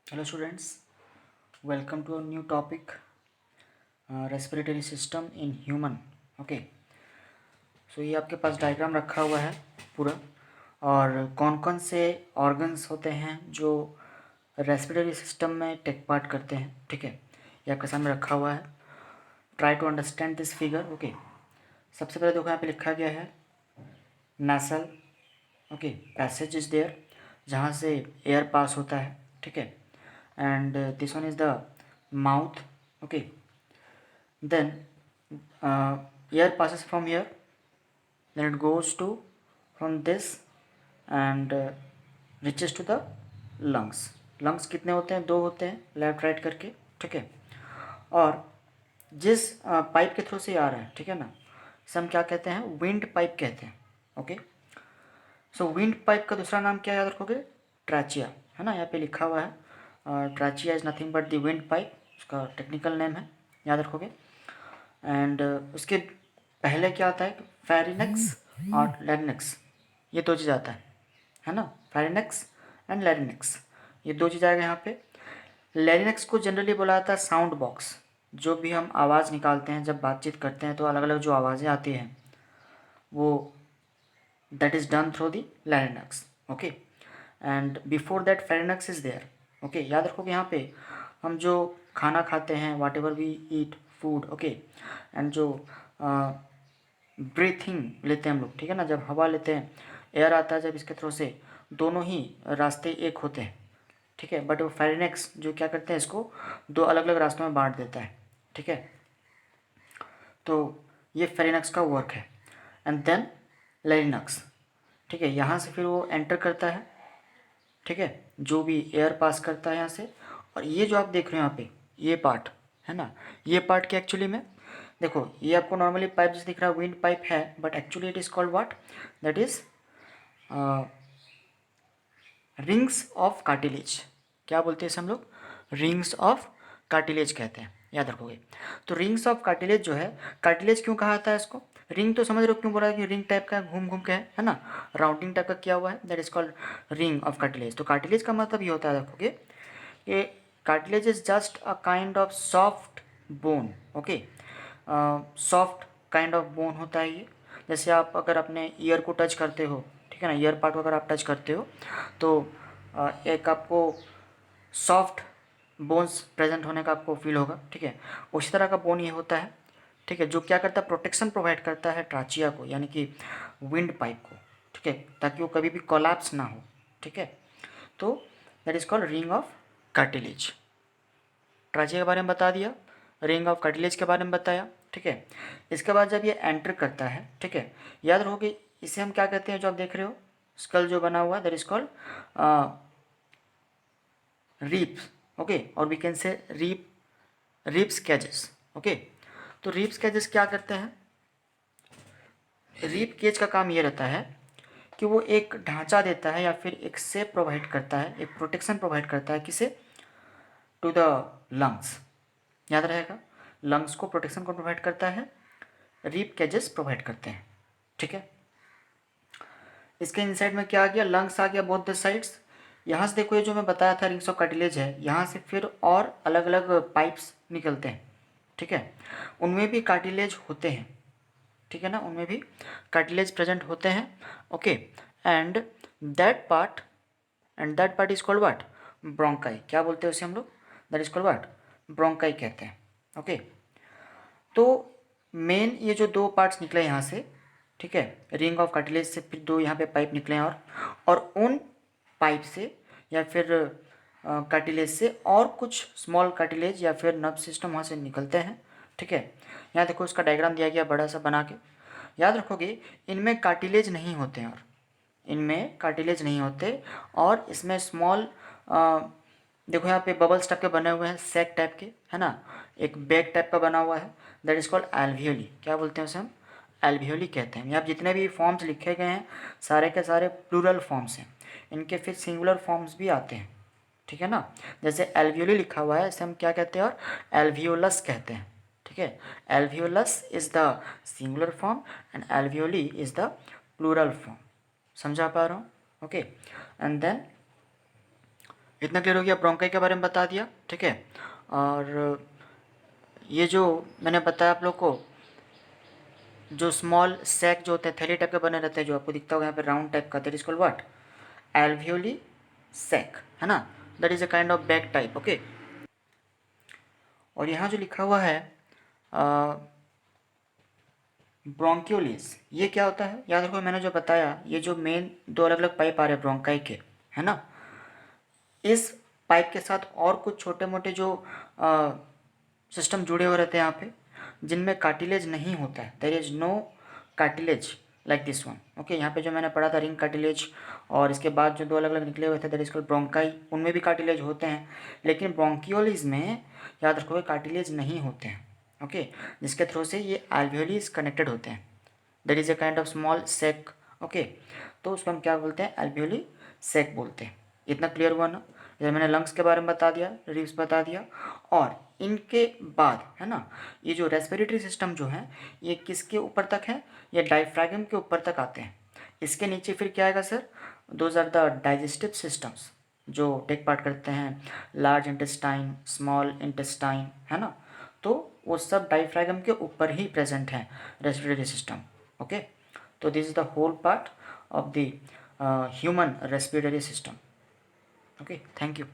Hello students, welcome to a new topic, respiratory system in human. Okay, so ये आपके पास diagram रखा हुआ है पूरा, और कौन कौन से ऑर्गन्स होते हैं जो रेस्पिरेटरी सिस्टम में टेक पार्ट करते हैं. ठीक है, ये आपके सामने रखा हुआ है. Try to understand this figure. Okay, सबसे पहले देखो यहाँ पे लिखा गया है nasal. Okay, passage is there जहाँ से एयर पास होता है. ठीक है, and this one is the mouth. Okay, then air passes from here, then it goes to from this and reaches to the lungs कितने होते हैं? दो होते हैं, लेफ्ट राइट करके. ठीक है, और जिस पाइप के थ्रू से आ रहा है, ठीक है ना, इसे हम क्या कहते हैं? विंड पाइप कहते हैं. ओके, सो विंड पाइप का दूसरा नाम क्या याद रखोगे? ट्रैचिया, है ना, यहाँ पे लिखा हुआ है. Trachea is nothing but the wind pipe, उसका टेक्निकल नेम है, याद रखोगे. एंड उसके पहले क्या आता है? फेरिनेक्स और लैरिनेक्स, ये दो चीज़ आता है ना. फेरिनेक्स एंड लैरिनेक्स, ये दो चीज़ आएगा यहाँ पे. लैरिनेक्स को जनरली बोला जाता है साउंड बॉक्स. जो भी हम आवाज़ निकालते हैं जब बातचीत करते हैं तो अलग अलग जो आवाज़ें आती हैं वो that is done through the larynx. Okay, and before that pharynx is there. Okay, याद रखोगे यहाँ पे हम जो खाना खाते हैं, whatever we eat food. Okay, and जो ब्रीथिंग लेते हैं हम लोग, ठीक है ना, जब हवा लेते हैं, एयर आता है जब इसके थ्रू से, दोनों ही रास्ते एक होते हैं. ठीक है, बट वो फेरिनेक्स जो क्या करते हैं, इसको दो अलग अलग रास्तों में बांट देता है. ठीक है, तो ये फेरिनेक्स का वर्क है. And then larynx. ठीक है, यहाँ से फिर वो एंटर करता है. ठीक है, जो भी एयर पास करता है यहाँ से. और ये जो आप देख रहे हो यहाँ पे, ये पार्ट है ना, ये पार्ट क्या एक्चुअली में, देखो ये आपको नॉर्मली पाइप जैसे दिख रहा है, विंड पाइप है, but actually it is called what, that is rings of cartilage. क्या बोलते हैं इसे हम लोग? रिंग्स ऑफ कार्टिलेज कहते हैं, याद रखोगे. तो रिंग्स ऑफ कार्टिलेज जो है, कार्टिलेज क्यों कहा जाता है इसको? रिंग तो समझ रहे हो क्यों बोला है कि रिंग टाइप का घूम घूम के है ना, राउंडिंग टाइप का किया हुआ है, that is called ring of cartilage. तो कार्टिलेज का मतलब ये होता है, रखोगे कि cartilage is just a kind of soft bone. Okay, soft kind of bone होता है ये. जैसे आप अगर अपने ईयर को टच करते हो, ठीक है ना, ईयर पार्ट को अगर आप टच करते हो तो एक आपको सॉफ्ट बोन्स प्रेजेंट होने का आपको फील होगा. ठीक है, उसी तरह का बोन ये होता है. ठीक है, जो क्या करता है, प्रोटेक्शन प्रोवाइड करता है ट्राचिया को, यानी कि विंड पाइप को. ठीक है, ताकि वो कभी भी कोलैप्स ना हो. ठीक है, तो that is called ring of cartilage. Trachea के बारे में बता दिया, रिंग ऑफ कार्टिलेज के बारे में बताया. ठीक है, इसके बाद जब ये एंटर करता है, ठीक है, याद रखोगे इसे हम क्या कहते हैं, जो आप देख रहे हो स्कल जो बना हुआ है, that is called ribs. Okay, और we can say ribs cages. Okay, तो रिप्स कैजेस क्या करते हैं? रिप केज का काम ये रहता है कि वो एक ढांचा देता है या फिर एक शेप प्रोवाइड करता है, एक प्रोटेक्शन प्रोवाइड करता है, किसे? To the lungs. याद रहेगा, लंग्स को प्रोटेक्शन कौन प्रोवाइड करता है? रिप कैजेस प्रोवाइड करते हैं. ठीक है, इसके इनसाइड में क्या आ गया? लंग्स आ गया बोथ द साइड्स. यहाँ से देखो, ये जो मैं बताया था रिंग्स ऑफ कार्टिलेज है, यहाँ से फिर और अलग अलग पाइप्स निकलते हैं. ठीक है, उनमें भी कार्टिलेज होते हैं. ठीक है ना, उनमें भी कार्टिलेज प्रेजेंट होते हैं. Okay, and that part is called what? Bronchi. क्या बोलते हैं उसे हम लोग? That is called what? Bronchi कहते हैं. ओके, तो मेन ये जो दो पार्ट्स निकले यहाँ से, ठीक है, रिंग ऑफ कार्टिलेज से फिर दो यहाँ पे पाइप निकले हैं, और उन पाइप से या फिर कार्टिलेज से और कुछ स्मॉल कार्टिलेज या फिर नर्व सिस्टम वहाँ से निकलते हैं. ठीक है, यहाँ देखो इसका डायग्राम दिया गया बड़ा सा बना के. याद रखोगे इनमें कार्टिलेज नहीं होते हैं, और इनमें कार्टिलेज नहीं होते, और इसमें स्मॉल देखो यहाँ पे बबल्स टाइप के बने हुए हैं, सैक टाइप के, है ना, एक बैग टाइप का बना हुआ है, दैट इज कॉल्ड एल्वियोली. क्या बोलते हैं उसे हम? एल्वियोली कहते हैं. यहाँ जितने भी फॉर्म्स लिखे गए हैं सारे के सारे प्लूरल फॉर्म्स हैं, इनके फिर सिंगुलर फॉर्म्स भी आते हैं. ठीक है ना, जैसे एल्वियोली लिखा हुआ है इसे हम क्या कहते हैं? और एल्वियोलस कहते हैं. ठीक है, alveolus is the singular form and alveoli is the plural form. समझा पा रहा हूँ? ओके, एंड देन इतना क्लियर हो गया, ब्रोंकाई के बारे में बता दिया, ठीक है। और ये जो मैंने बताया आप लोग को, जो स्मॉल सैक जो होते हैं थैली टाइप के बने रहते हैं, जो आपको दिखता होगा यहाँ पे राउंड टाइप का, that is called what, alveoli sac, है ना, that is a kind of bag type, okay. और यहाँ जो लिखा हुआ है ब्रोंक्योलिस, ये क्या होता है, याद रखो मैंने जो बताया, ये जो मेन दो अलग अलग पाइप आ रहे हैं ब्रोंकाई के, है ना, इस पाइप के साथ और कुछ छोटे मोटे जो सिस्टम जुड़े हुए रहते हैं यहाँ पे, जिनमें कार्टिलेज नहीं होता है, there is no cartilage like this one, okay. यहाँ पे जो मैंने पढ़ा था रिंग कार्टिलेज, और इसके बाद जो दो अलग अलग निकले हुए थे दैट इज कॉल्ड ब्रोंकाई, उनमें भी कार्टिलेज होते हैं, लेकिन ब्रोंकियोलिस में याद रखोगे कार्टिलेज नहीं होते हैं, ओके, जिसके थ्रू से ये एल्वियोलीज कनेक्टेड होते हैं, that is a kind of small sac, okay. तो उसको हम क्या बोलते हैं, एल्वियोली सेक बोलते हैं। इतना क्लियर हुआ ना। जैसे मैंने लंग्स के बारे में बता दिया, रिब्स बता दिया, और इनके बाद है ना, ये जो रेस्पिरेटरी सिस्टम जो है ये किसके ऊपर तक है, ये डायफ्रागम के ऊपर तक आते हैं। इसके नीचे फिर क्या आएगा sir, those are the digestive systems जो टेक पार्ट करते हैं, लार्ज इंटेस्टाइन, स्मॉल इंटेस्टाइन, है ना, तो वो सब डायफ्रागम के ऊपर ही प्रेजेंट हैं रेस्पिरेटरी सिस्टम, ओके। तो this is the whole part of the human respiratory system, okay. Thank you.